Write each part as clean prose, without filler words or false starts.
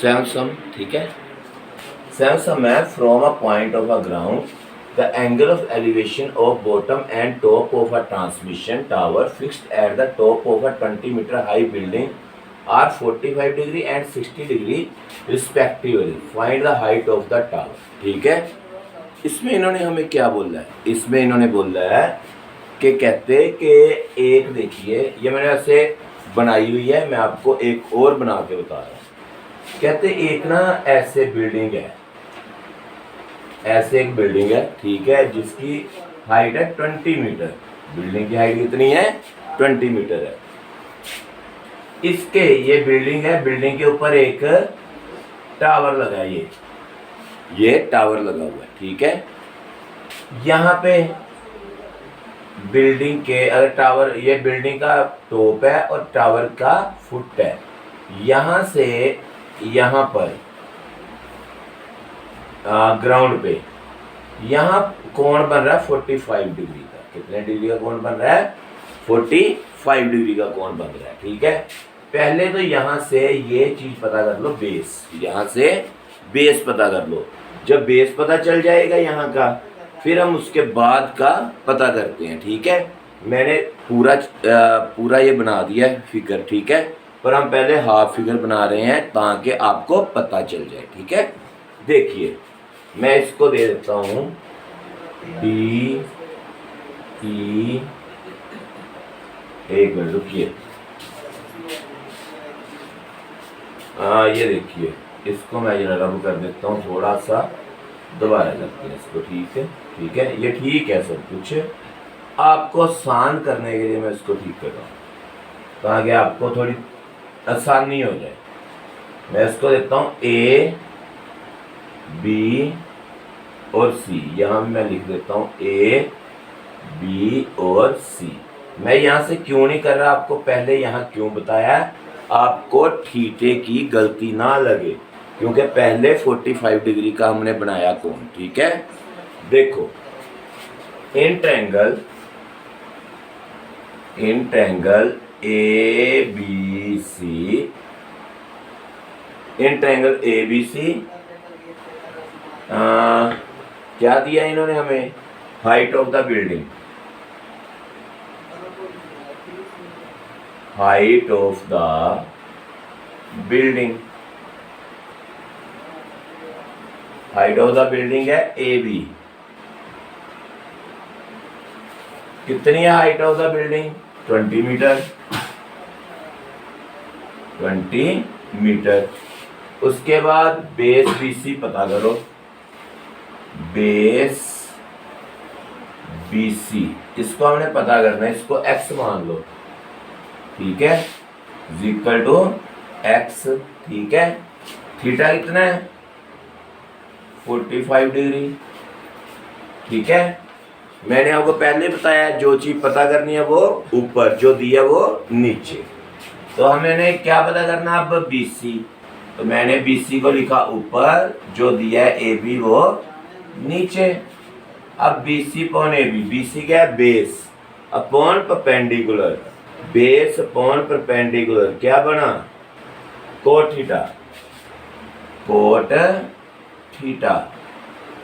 Seven सम, ठीक है। Seven sum है from a point of a ground the angle of elevation of bottom and top of a transmission tower fixed at the top of a 20 metre high building are 45 degree and 60 degree respectively. Find the height of the tower, ठीक है। इसमें इन्होंने हमें क्या बोला है, इसमें इन्होंने बोला है कि कहते कि एक देखिए ये मैंने ऐसे बनाई हुई है, मैं आपको एक और बना के बता रहा हूँ। कहते एक ना ऐसे बिल्डिंग है, ऐसे एक बिल्डिंग है, ठीक है, जिसकी हाइट है 20 मीटर। बिल्डिंग की हाइट कितनी है? 20 मीटर है। इसके ये बिल्डिंग है, बिल्डिंग के ऊपर एक टावर लगा है, ये टावर लगा हुआ है, ठीक है। यहाँ पे बिल्डिंग के अगर टावर, ये बिल्डिंग का टॉप है और टावर का फुट है। यहाँ से यहाँ पर ग्राउंड पे यहाँ कोण बन रहा है 45 डिग्री का। कितने डिग्री का कोण बन रहा है? 45 डिग्री का कोण बन रहा है, ठीक है। पहले तो यहाँ से ये चीज पता कर लो, बेस, यहाँ से बेस पता कर लो। जब बेस पता चल जाएगा यहाँ का, फिर हम उसके बाद का पता करते हैं, ठीक है। मैंने पूरा ये बना दिया है फिगर, ठीक है, पर हम पहले हाफ फिगर बना रहे हैं ताकि आपको पता चल जाए, ठीक है। देखिए मैं इसको दे देता हूँ डी ई, एक मिनट रुकिए, ये देखिए इसको मैं जरा रब कर देता हूँ, थोड़ा सा दोबारा करते हैं इसको, ठीक है, ठीक है, ये ठीक है। सब कुछ आपको आसान करने के लिए मैं इसको ठीक कर रहा हूँ ताकि आपको थोड़ी आसानी हो जाए। मैं इसको देता हूँ ए बी और सी, यहाँ मैं लिख देता हूँ ए बी और सी। मैं यहाँ से क्यों नहीं कर रहा, आपको पहले यहाँ क्यों बताया, आपको थीटे की गलती ना लगे, क्योंकि पहले 45 डिग्री का हमने बनाया कोण, ठीक है। देखो in triangle A B C, in triangle A B C क्या दिया इन्होंने हमें? Height of the building, height of the building, height of the building है ए बी। कितनी है height of the building? 20 metre, 20 metre. उसके बाद बेस बी सी पता करो, बेस बी सी, इसको हमने पता करना है, इसको x मान लो, ठीक है, इक्वल टू x, ठीक है। थीटा कितना है? 45 डिग्री, ठीक है। मैंने आपको पहले बताया जो चीज पता करनी है वो ऊपर, जो दिया वो नीचे। तो हमें क्या पता करना अब? BC, तो मैंने BC को लिखा ऊपर, जो दिया है AB वो नीचे। अब BC अपॉन AB, BC क्या है? Base upon perpendicular, base upon perpendicular क्या बना? Cot theta, cot theta.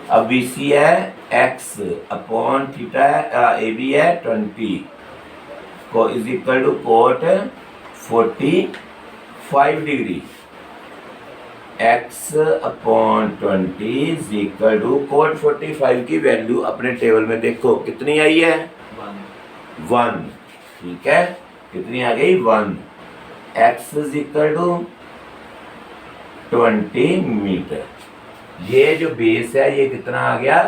अब BC है x अपॉन थीटा है, AB है 20 को is equal to cot 45 degree, x upon 20 is equal to cot 45 की वैल्यू अपने टेबल में देखो कितनी आई है? 1, ठीक है। कितनी आ गई? 1। x is equal to 20 metre. ये जो बेस है ये कितना आ गया?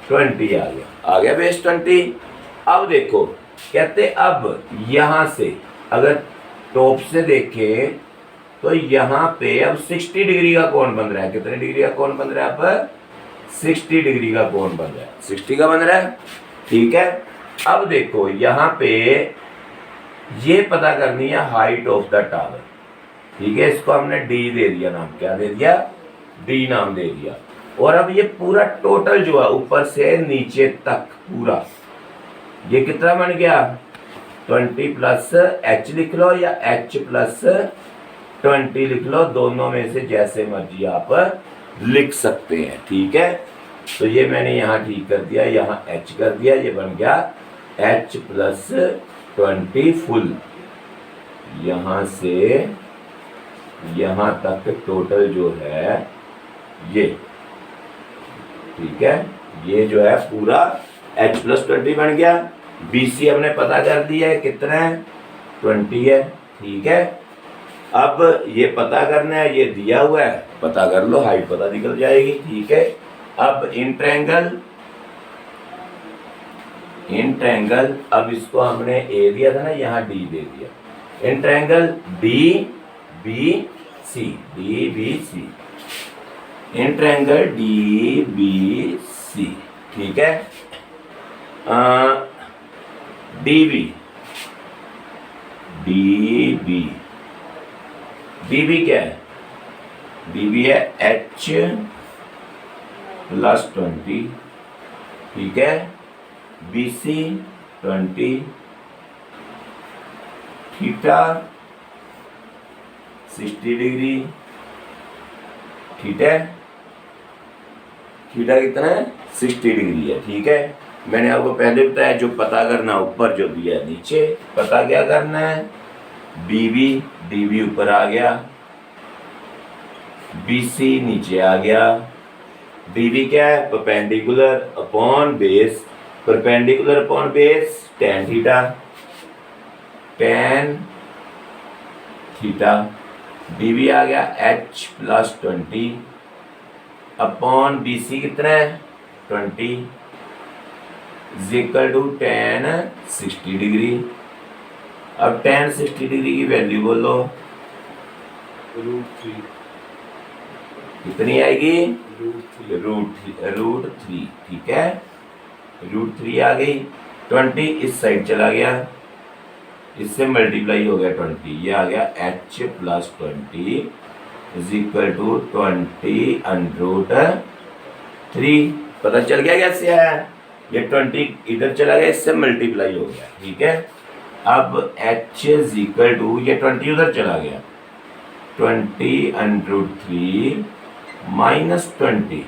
20 आ गया बेस 20। अब देखो कहते अब यहां से अगर टॉप से देखें तो यहाँ पे अब 60 डिग्री का कोण बन रहा है। कितने डिग्री का कोण बन रहा है? अब 60 डिग्री का कोण बन रहा है, 60 का बन रहा है, ठीक है। अब देखो यहाँ पे ये पता करनी है हाइट ऑफ द टावर, ठीक है। इसको हमने डी दे दिया नाम, क्या दे दिया? डी नाम दे दिया। और अब ये पूरा टोटल जो है ऊपर से नीचे तक पूरा ये कितना बन गया? 20 प्लस h लिख लो या h प्लस 20 लिख लो, दोनों में से जैसे मर्जी आप लिख सकते हैं। ठीक है, तो ये मैंने यहाँ ठीक कर दिया, यहाँ h कर दिया, ये बन गया h प्लस 20 फुल। यहाँ से यहाँ तक टोटल जो है ये, ठीक है, ये जो है पूरा h प्लस 20 बन गया। BC हमने पता कर दिया है कितना है, 20 है। ठीक है, अब ये पता करना है, ये दिया हुआ है, पता कर लो, हाइट पता निकल जाएगी। ठीक है, अब इन ट्रायंगल, अब इसको हमने A दिया था ना, यहाँ D दे दिया। In triangle DBC, in triangle DBC, ठीक है। DB क्या है, DB है H प्लस 20, ठीक है। BC 20, थीटा 60 डिग्री, ठीक है। थीटा कितना है, 60 डिग्री है। ठीक है, मैंने आपको पहले बताया जो पता करना ऊपर, जो दिया है नीचे। पता क्या करना है, DB ऊपर आ गया, BC नीचे आ गया। DB क्या है, perpendicular upon base, perpendicular upon base tan theta. DB आ गया H प्लस 20 अपॉन BC कितना है, 20 is equal to tan 60 degree. अब tan 60 डिग्री की वैल्यू बोलो, √3 कितनी आएगी, √3 3, ठीक है। √3 आ गई। 20 इस साइड चला गया, इससे मल्टीप्लाई हो गया 20, ये आ गया H plus 20 is equal to 20 √3। पता चल गया कैसे आया, ये 20 इधर चला गया, इससे मल्टीप्लाई हो गया। ठीक है, अब H इज इक्वल टू, ये 20 उधर चला गया, 20 √3 माइनस 20,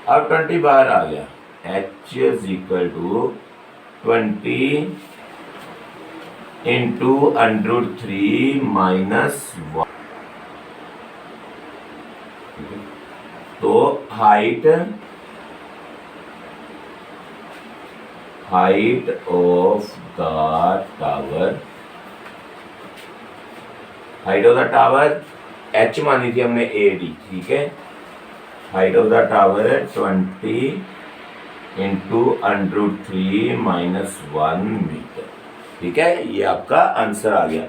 अब 20 बाहर आ गया, H is equal to 20 into √3 minus 1। तो height of the tower, H मानी थी हमने AD, ठीक है। हाइट ऑफ द टावर है 20 इंटू √3 माइनस 1 मीटर, ठीक है। ये आपका आंसर आ गया।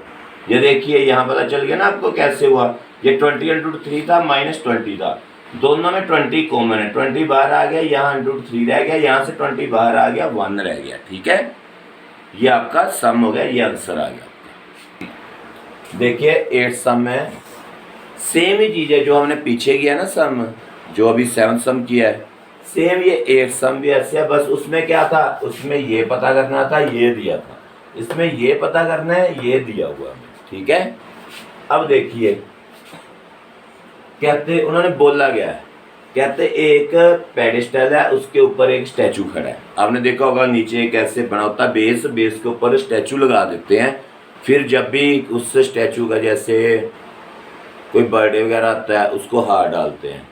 ये देखिए यहाँ पता चल गया ना आपको कैसे हुआ, ये 20 √3 था, माइनस 20 था, दोनों में 20 कॉमन है, 20 बाहर आ गया, यहाँ √3 रह गया, यहाँ से 20 बाहर आ गया, 1 रह गया। ठीक है, ये आपका सम हो गया, ये आंसर आ गया। देखिए 8 सम है, सेम ही चीज़ है जो हमने पीछे किया ना सम, जो अभी 7 सम किया है, सेम ये 8 सम भी ऐसे है। बस उसमें क्या था, उसमें ये पता करना था, ये दिया था, इसमें ये पता करना है, ये दिया हुआ है। ठीक है, अब देखिए कहते, उन्होंने बोला गया है, कहते एक पेडिस्टल है, उसके ऊपर एक स्टैचू खड़ा है। आपने देखा होगा नीचे कैसे बना होता है बेस, बेस के ऊपर स्टैचू लगा देते हैं, फिर जब भी उस स्टैचू का जैसे कोई बर्थडे वगैरह आता है उसको हार डालते हैं।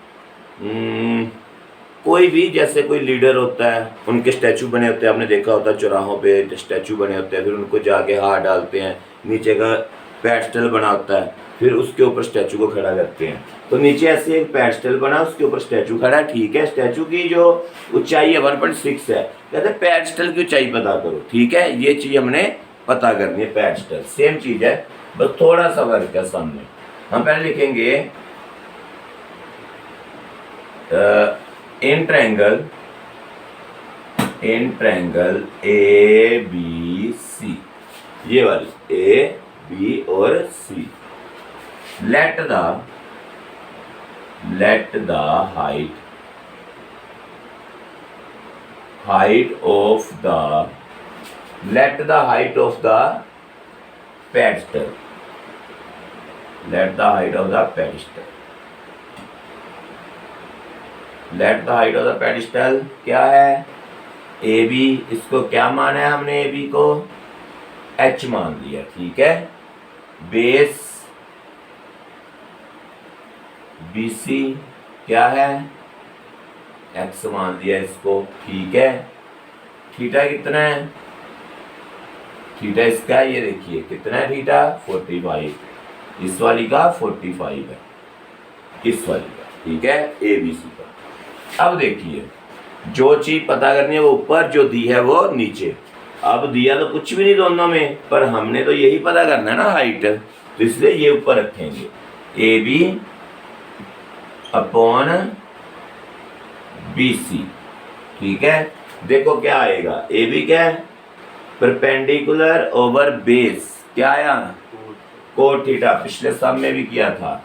कोई भी जैसे कोई लीडर होता है, उनके स्टैचू बने होते हैं, आपने देखा होता है चौराहों पे स्टैचू बने होते हैं, फिर उनको जाके हार डालते हैं, नीचे का पेडस्टल बना होता है, फिर उसके ऊपर स्टैचू को खड़ा करते हैं। तो नीचे ऐसे एक पेडस्टल बना, उसके ऊपर स्टैचू खड़ा है, ठीक है। स्टैचू की जो ऊंचाई है 1.6 है, कहते पेडस्टल की ऊंचाई पता करो, ठीक है। ये चीज़ हमने पता करनी है, पेडस्टल सेम चीज़ है, बस थोड़ा सा फर्क है सामने। हम पहले लिखेंगे इन ट्रायंगल ABC, ये वाली A B और C, let the height of the pedestal let the height of the pedestal, let the height of the pedestal क्या है, ए बी, इसको क्या माना है हमने, ए बी को एच मान लिया, ठीक है। बेस बी सी क्या है, एक्स मान लिया इसको, ठीक है। थीटा कितना है, थीटा इसका ये देखिए कितना है थीटा 45, इस वाली का 45 है, इस वाली का, ठीक है, ए बी सी का। अब देखिए जो चीज पता करनी है वो ऊपर, जो दी है वो नीचे। अब दिया तो कुछ भी नहीं दोनों में, पर हमने तो यही पता करना है ना हाइट, तो इसलिए ये ऊपर रखेंगे, A B upon B C, ठीक है। देखो क्या आएगा, ए बी क्या है, परपेंडिकुलर ओवर बेस, क्या आया, कोट थीटा, पिछले सब में भी किया था,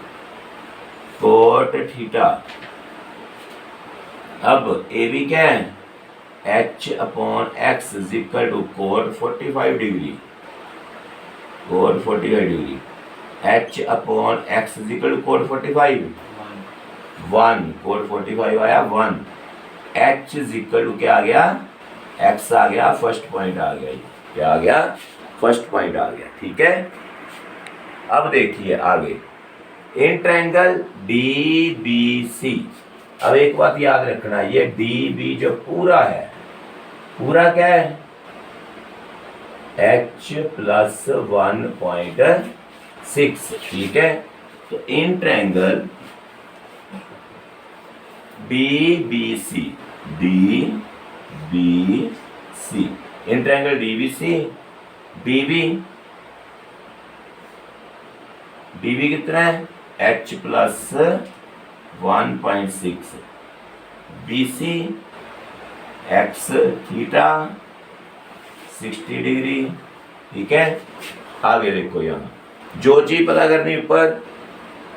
कोट थीटा। अब ए बी क्या है, H upon X is equal to cot 45 degree, cot 45 degree, H upon X is equal to cot 45 1, cot 45 आया 1, एच इज इक्वल टू क्या आ गया, एक्स आ गया, फर्स्ट पॉइंट आ गया, क्या आ गया, फर्स्ट पॉइंट आ गया, ठीक है। अब देखिए आगे, in triangle D B C, अब एक बात याद रखना, ये डी बी जो पूरा है, पूरा क्या है, एच प्लस 1.6, ठीक है। तो in triangle D B C, D B C, in triangle D B C, D B कितना है, H plus 1.6, B C X theta 60 degree, ठीक है। आगे देखो यहाँ जो चीज पता करनी ऊपर,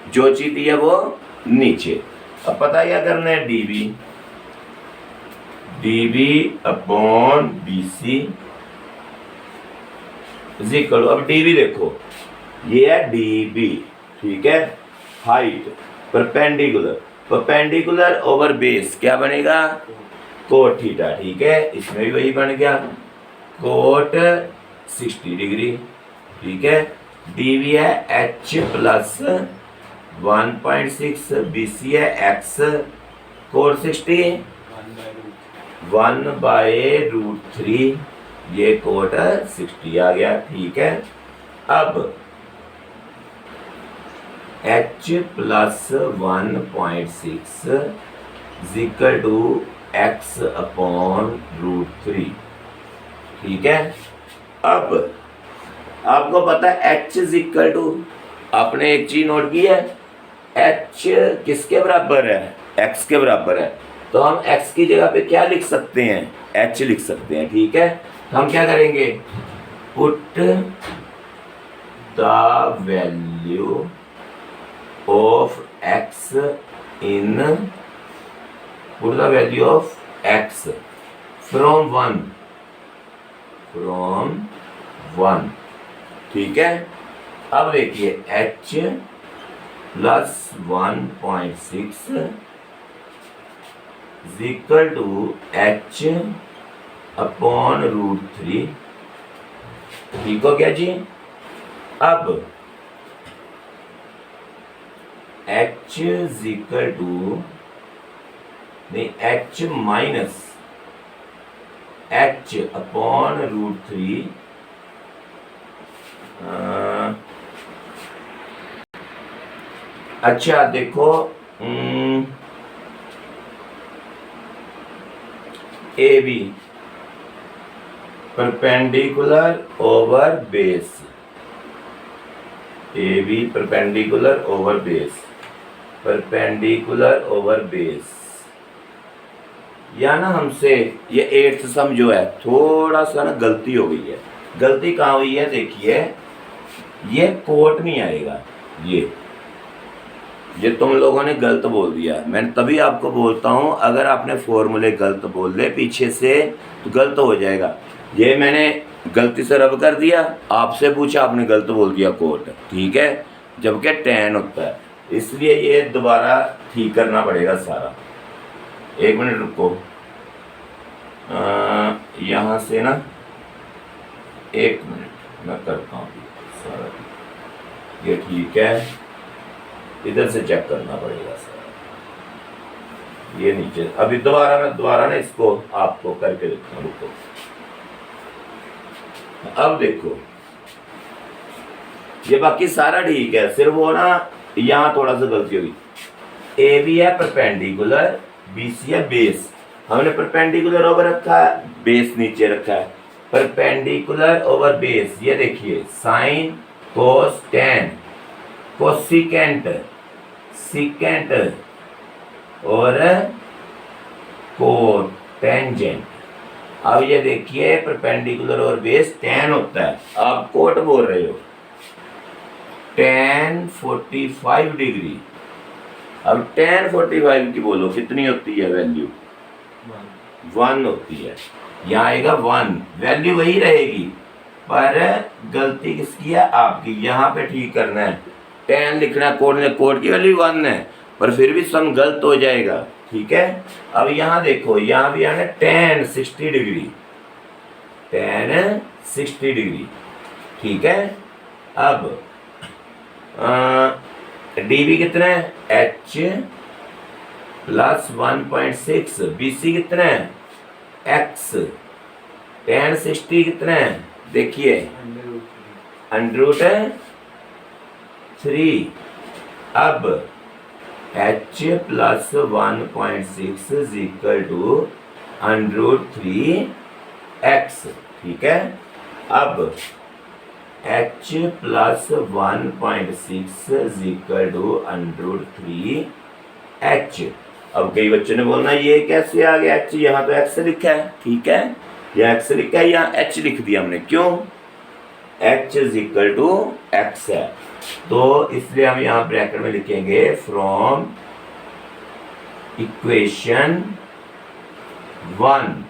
जो चीज दी है वो नीचे। अब पता क्या करना है, D B upon B C is equal, अब डी बी देखो ये है डी बी, ठीक है, height perpendicular, perpendicular over base क्या बनेगा, कोट थीटा, ठीक है। इसमें भी वही बन गया, कोट 60 डिग्री, ठीक है। डी बी है एच प्लस 1.6, बी सी है एक्स कोट 60 1/√3, ये कोट 60 आ गया, ठीक है। अब h प्लस 1.6 is equal to x upon √3, ठीक है। अब आपको पता है h इज इक्वल टू, आपने एक चीज नोट की है, h किसके बराबर है, x के बराबर है, तो हम x की जगह पे क्या लिख सकते हैं, h लिख सकते हैं, ठीक है। हम क्या करेंगे, put the value of x in, put the value of x from 1, ठीक है। अब देखिए h प्लस 1.6 is equal to h upon √3, ठीक हो गया जी। अब h इज इक्वल टू, नहीं, h माइनस h अपॉन √3, अच्छा देखो, A B perpendicular over base, A B perpendicular over base, perpendicular over base, या ना हमसे ये 8th सम जो है थोड़ा सा ना गलती हो गई है। गलती कहाँ हुई है, देखिए ये कोट नहीं आएगा, ये तुम लोगों ने गलत बोल दिया। मैंने तभी आपको बोलता हूँ, अगर आपने फॉर्मूले गलत बोल दे पीछे से तो गलत हो जाएगा। ये मैंने गलती से रब कर दिया, आपसे पूछा, आपने गलत बोल दिया कोट, ठीक है। जबकि tan होता है, इसलिए ये दोबारा ठीक करना पड़ेगा सारा। एक मिनट रुको, यहाँ से ना, एक मिनट मैं करता हूँ सारा, ये ठीक है, इधर से चेक करना पड़ेगा सारा, ये नीचे। अभी दोबारा ना इसको आपको करके देखता हूँ, रुको। अब देखो ये बाकी सारा ठीक है, सिर्फ वो ना यहाँ थोड़ा सा गलती होगी। ए बी है परपेंडिकुलर, बी सी है बेस। हमने परपेंडिकुलर ओवर रखा है, बेस नीचे रखा है। परपेंडिकुलर ओवर बेस, ये देखिए sine cos ten cosecant secant और कोटेंजेंट। अब ये देखिए परपेंडिकुलर और बेस tan होता है, आप कोट बोल रहे हो, tan 45 डिग्री। अब tan 45 की बोलो कितनी होती है वैल्यू? 1 होती है। यहाँ आएगा 1, वैल्यू वही रहेगी, पर गलती किसकी है? आपकी। यहाँ पे ठीक करना है, tan लिखना, कोड की वैल्यू 1 है, पर फिर भी सम गलत हो जाएगा, ठीक है। अब यहाँ देखो, यहाँ भी आना tan 60 डिग्री, tan 60 डिग्री, ठीक है। अब dB कितना है? h प्लस 1.6, BC कितना है? x, tan 60 कितना है? देखिए √3। अब h प्लस 1.6 इज इक्वल टू √3x, ठीक है। अब h प्लस 1.6 इज इक्वल टू √3h। अब कई बच्चों ने बोलना ये कैसे आ गया h? यहाँ तो x लिखा है, ठीक है, यहाँ x लिखा है, यहाँ h लिख दिया हमने, क्यों? h is equal to x है, तो इसलिए हम यहाँ ब्रैकेट में लिखेंगे फ्रॉम इक्वेशन 1,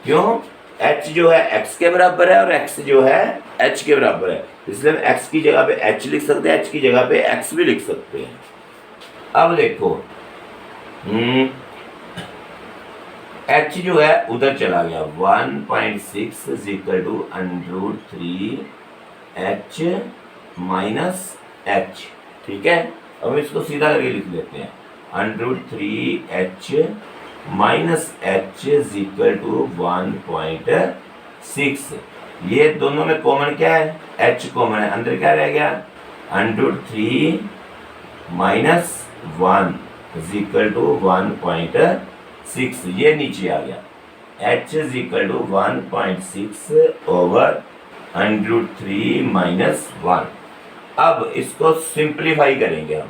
क्यों? h जो है x के बराबर है और x जो है h के बराबर है, इसलिए हम x की जगह पे h लिख सकते हैं, h की जगह पे x भी लिख सकते हैं। अब देखो h जो है उधर चला गया, 1.6 is equal to √3h minus h, ठीक है। अब इसको सीधा करके लिख लेते हैं, √3h minus h is equal to 1.6। ये दोनों में कॉमन क्या है? h कॉमन है, अंदर क्या रह गया? √3 माइनस 1 इज इक्वल टू 1.6, ये नीचे आ गया, h is equal to 1.6 over √3 minus 1। अब इसको सिंप्लीफाई करेंगे हम,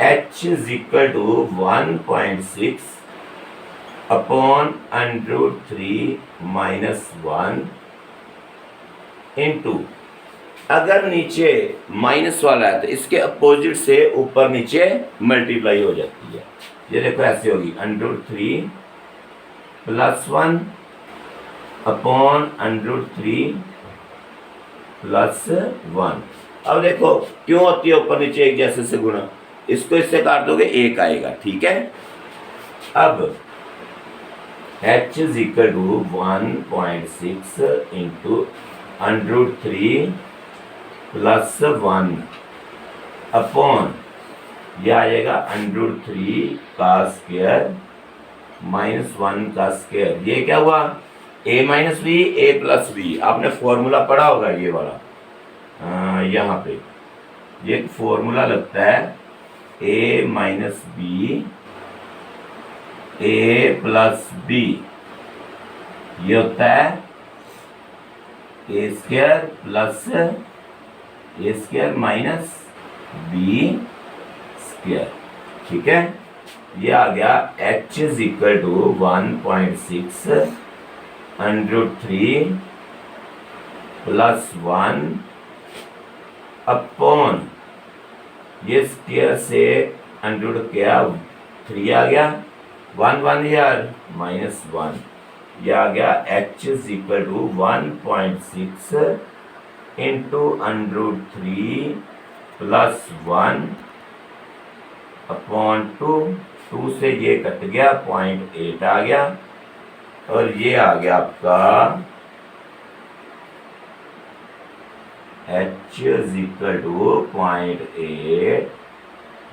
h is equal to 1.6 upon √3 minus 1 into, अगर नीचे माइनस वाला है तो इसके अपोजिट से ऊपर नीचे मल्टीप्लाई हो जाती है। ये देखो ऐसे होगी, √3 प्लस 1 अपॉन √3 प्लस 1। अब देखो क्यों होती है ऊपर नीचे एक जैसे से गुणा, इसको इससे काट दोगे 1 आएगा, ठीक है। अब h is equal to 1.6 into √3 plus 1 upon, यह आएगा √3 का स्क्वायर माइनस 1 का स्क्वायर। ये क्या हुआ? a minus B, a plus B. आपने फॉर्मूला पढ़ा होगा ये वाला, यहाँ पे ये फॉर्मूला लगता है, a minus B a plus B, ये होता है a square plus a square minus B square, ठीक है। ये आ गया h is equal to 1.6 √3 plus 1 upon, ये स्क्वायर से अंडर किया 3 आ गया, 1 यार माइनस 1, यह आ गया h is equal to 1.6 into √3 plus 1 upon 2। 2 से ये कट गया, 0.8 आ गया, और ये आ गया आपका h equal to 0.8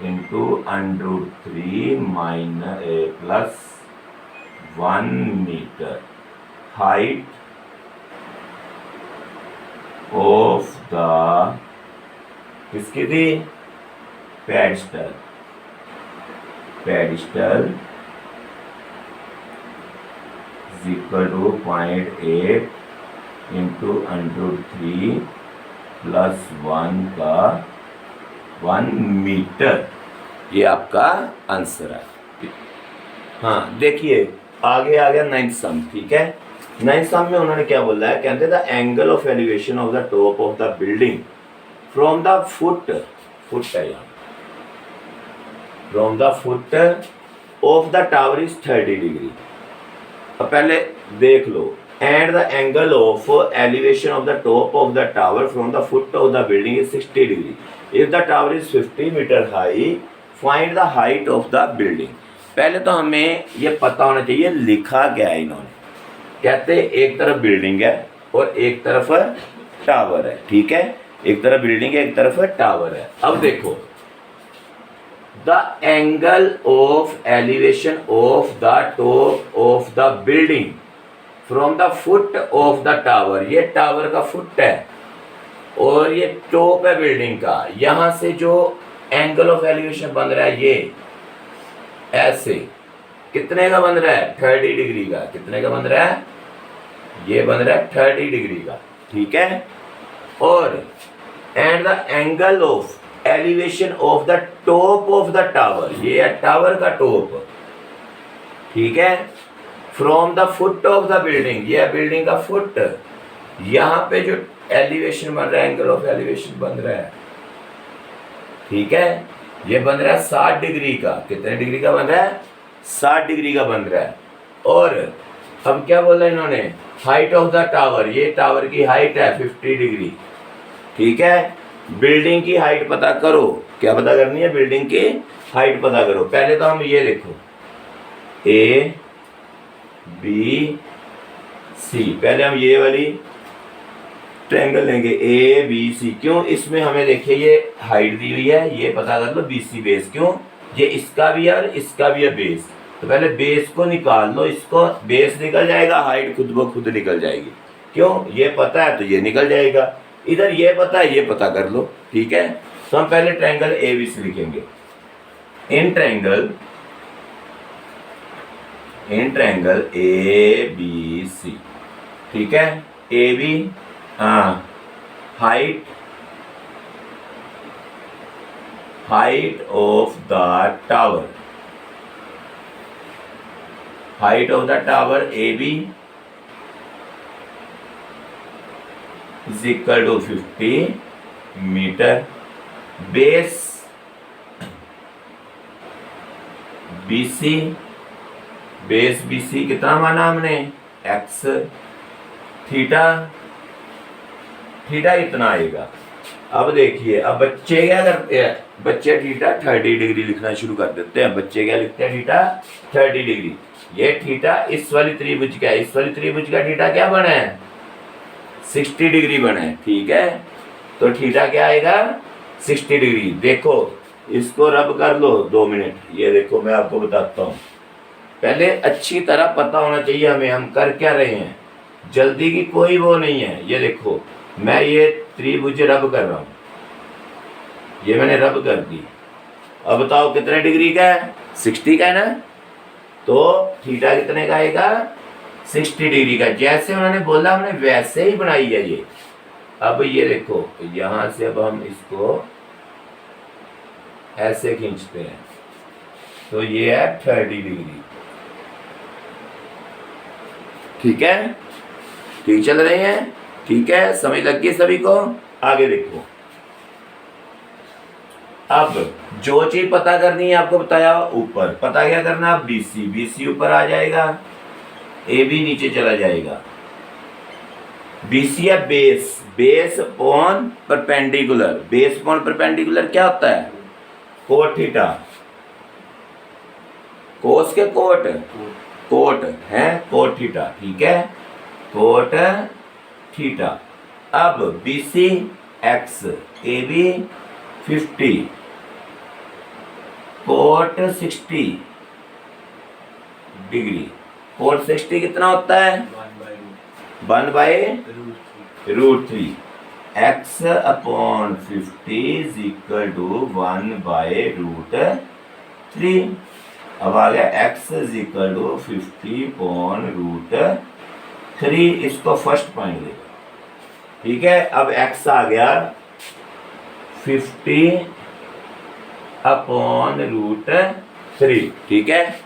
into √3 plus 1 metre height of the किसकी थी? Pedestal equal to 0.8 into √3 plus 1 का 1 मीटर। ये आपका आंसर है। हाँ देखिए आगे आ गया 9th सम। ठीक है, 9th सम में उन्होंने क्या बोला है, कहते the angle of elevation of the top of the building from the foot है यहाँ, from the foot of the tower is 30 degree. अब पहले देख लो, and the angle of elevation of the top of the tower from the foot of the building is 60 degree. If the tower is 50 metre high, find the height of the building. पहले तो हमें ये पता होना चाहिए लिखा क्या है इन्होंने। कहते एक तरफ बिल्डिंग है और एक तरफ टावर है। ठीक है, एक तरफ बिल्डिंग है, एक तरफ टावर है। अब देखो, the angle of elevation of the top of the building from the foot of the tower, ये टावर का फुट है और ये टॉप है बिल्डिंग का। यहां से जो एंगल ऑफ एलिवेशन बन रहा है, ये ऐसे कितने का बन रहा है? 30 डिग्री का। कितने का बन रहा है? ये बन रहा है 30 डिग्री का। ठीक है, और and the angle of elevation of the top of the tower, ये है टावर का टॉप। ठीक है, from the foot of the building, ये है बिल्डिंग का फुट। यहां पे जो एलिवेशन बन रहा है, एंगल ऑफ एलिवेशन बन रहा है, ठीक है, ये बन रहा है 60 डिग्री का। कितने डिग्री का बन रहा है? 60 डिग्री का बन रहा है। और अब क्या बोला इन्होंने? हाइट ऑफ द टावर, ये टावर की हाइट है 50 डिग्री। ठीक है, बिल्डिंग की हाइट पता करो। क्या पता करनी है? बिल्डिंग की हाइट पता करो। पहले तो हम ये लिखो A B C। पहले हम ये वाली ट्रायंगल लेंगे A B C। क्यों? इसमें हमें देखिए ये हाइट दी हुई है, ये पता कर लो BC बेस। क्यों? ये इसका भी है और इसका भी है बेस। तो पहले बेस को निकाल लो, इसको बेस निकल जाएगा, हाइट खुद ब खुद निकल जाएगी। क्यों? ये पता है तो ये निकल जाएगा। इधर ये पता है, ये पता कर लो। ठीक है, तो हम पहले ट्रायंगल ABC लिखेंगे। In triangle ABC। ठीक है, AB height of the tower, height of the tower AB is equal to 50 metre. Base BC, base BC कितना माना हमने? x। थीटा इतना आएगा। अब देखिए, अब बच्चे क्या करते हैं? बच्चे थीटा 30 डिग्री लिखना शुरू कर देते हैं। बच्चे क्या लिखते हैं? Theta 30 degree. ये थीटा इस वाली त्रिभुज का, इस वाली त्रिभुज का थीटा क्या बना है? 60 डिग्री बना है। ठीक है, तो थीटा क्या आएगा? 60 डिग्री। देखो इसको रब कर लो 2 मिनट। ये देखो मैं आपको बताता हूँ। पहले अच्छी तरह पता होना चाहिए हमें हम कर क्या रहे हैं। जल्दी की कोई वो नहीं है। ये देखो मैं ये त्रिभुज रब कर रहा हूँ, ये मैंने रब कर दी। अब बताओ कितने डिग्री का है? 60 का है ना। तो थीटा कितने का आएगा? 60 डिग्री का। जैसे उन्होंने बोला हमने वैसे ही बनाई है ये। अब ये देखो यहां से अब हम इसको ऐसे खींचते हैं तो ये है 30 डिग्री। ठीक है, ठीक चल रहे हैं? ठीक है, समझ लग गई सभी को? आगे देखो, अब जो चीज पता करनी है आपको बताया ऊपर। पता क्या करना? BC ऊपर आ जाएगा, AB नीचे चला जाएगा। BC है base, base upon perpendicular, base upon perpendicular क्या होता है? कोट थीटा, कोस के कोट, कोट है कोट थीटा, ठीक है, कोट थीटा। अब BC x, AB 50, cot 60 degree, cot 60 कितना होता है? 1/√3, x upon 50 is equal to 1/√3। अब आ गया x is equal to 50 upon √3, इसको फर्स्ट पॉइंट देगा, ठीक है। अब x आ गया 50 अपॉन √3, ठीक है।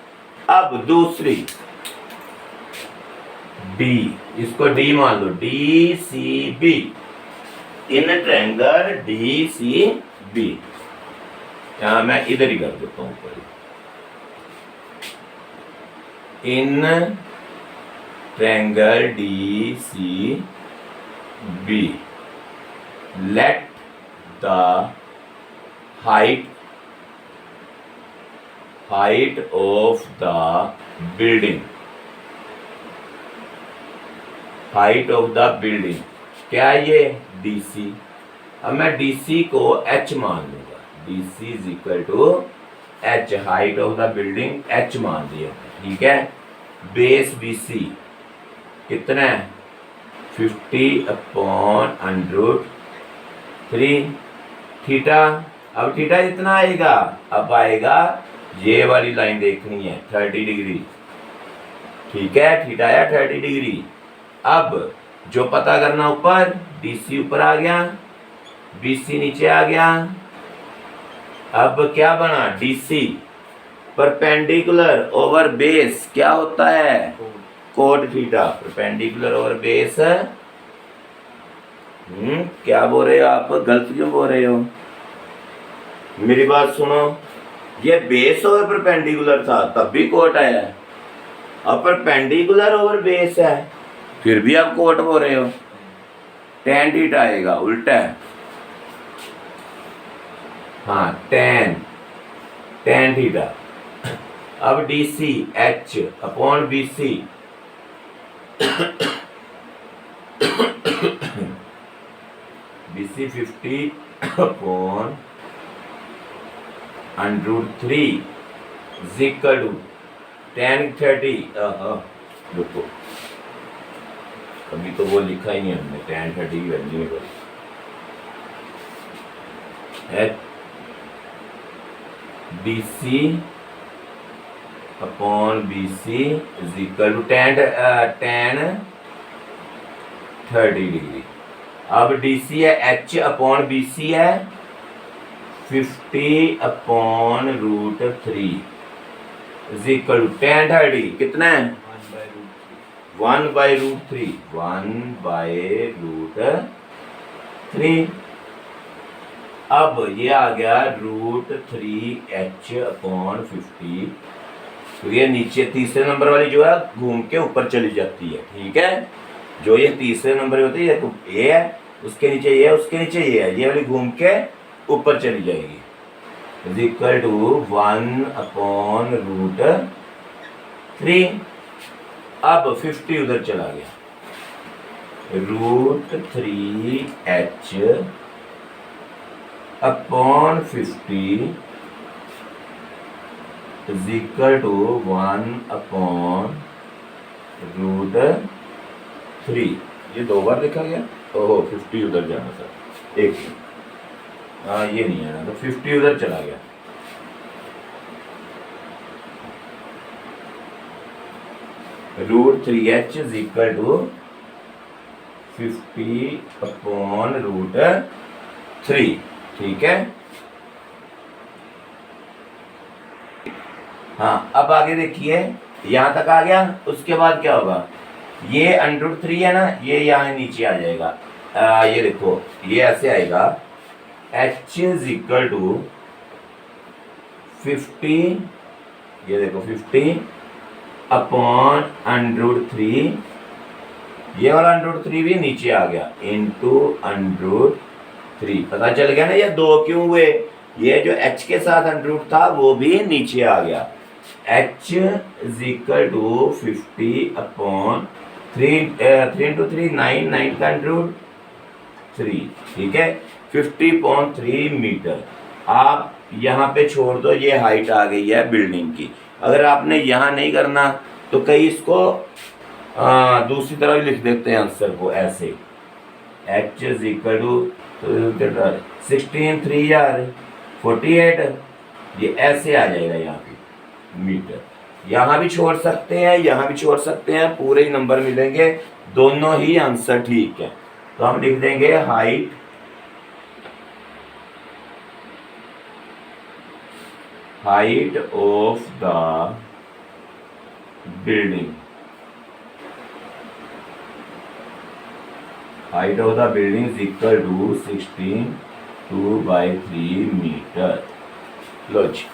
अब दूसरी D, इसको D मान लो, DCB, इन ट्रायंगल DCB, यहाँ मैं इधर ही कर देता हूँ, in triangle DCB let the height of the building, height of the building क्या है ये? DC। अब मैं DC को H मान लूंगा, DC is equal to H, height of the building H मान दिया, ठीक है। बेस BC कितना है? 50 अपॉन √3, थीटा, अब थीटा कितना आएगा? अब आएगा, ये वाली लाइन देखनी है, 30 डिग्री, ठीक है, थीटा आया 30 डिग्री। अब जो पता करना, ऊपर DC ऊपर आ गया, BC नीचे आ गया, अब क्या बना? DC परपेंडिकुलर ओवर बेस क्या होता है? Cot theta, perpendicular over base. क्या बोल रहे हो आप? गलत क्यों बोल रहे हो? मेरी बात सुनो, ये बेस ओवर परपेंडिकुलर था तब भी कोट आया है, अब परपेंडिकुलर ओवर बेस है फिर भी आप कोट बोल रहे हो। tan थीटा आएगा, उल्टा है, हाँ tan थीटा। अब DC H upon BC, BC 50 upon √3 is equal to tan 30, रुको, अभी तो वो लिखा ही नहीं हमने, tan 30 की वैल्यू नहीं करी है। DC upon BC is equal to tan 30 degree. अब DC है H अपॉन BC है 50 upon √3 is equal to tan 30 कितना है? 1/√3, 1/√3। अब ये आ गया √3H अपॉन 50, तो ये नीचे तीसरे नंबर वाली जो है घूम के ऊपर चली जाती है, ठीक है। जो ये तीसरे नंबर होती है, ये है, उसके नीचे ये है, उसके नीचे ये है, ये वाली घूम के ऊपर चली जाएगी, इज इक्वल टू 1/√3। अब 50 उधर चला गया, √3H upon 50 is equal to 1/√3। ये दो बार लिखा गया, ओहो 50 उधर जाना था, एक, हाँ ये नहीं आना, तो 50 उधर चला गया। √3H is equal to 50 upon √3, ठीक है। हाँ, अब आगे देखिए, यहां तक आ गया, उसके बाद क्या होगा? ये √3 है ना, ये यहाँ नीचे आ जाएगा, ये देखो, ये ऐसे आएगा, H इज इक्वल टू 50, ये देखो 50 अपॉन √3 ये वाला √3 भी नीचे आ गया, इंटू √3। पता चल गया ना ये 2 क्यों हुए, ये जो h के साथ √ था वो भी नीचे आ गया। h is equal to 50/3, 3 into 3 9, 9 का √3, ठीक है, 50.3 मीटर। आप यहाँ पे छोड़ दो, ये हाइट आ गई है बिल्डिंग की। अगर आपने यहाँ नहीं करना तो कहीं इसको दूसरी तरफ लिख देते हैं आंसर को ऐसे, h इज इक्वल टू 16 3 यार 48, ये ऐसे आ जाएगा यहाँ पे मीटर। यहाँ भी छोड़ सकते हैं, यहाँ भी छोड़ सकते हैं, पूरे ही नंबर मिलेंगे, दोनों ही आंसर ठीक है। तो हम लिख देंगे height of the building, height of the building is equal to 16 2/3 metre. लो जी।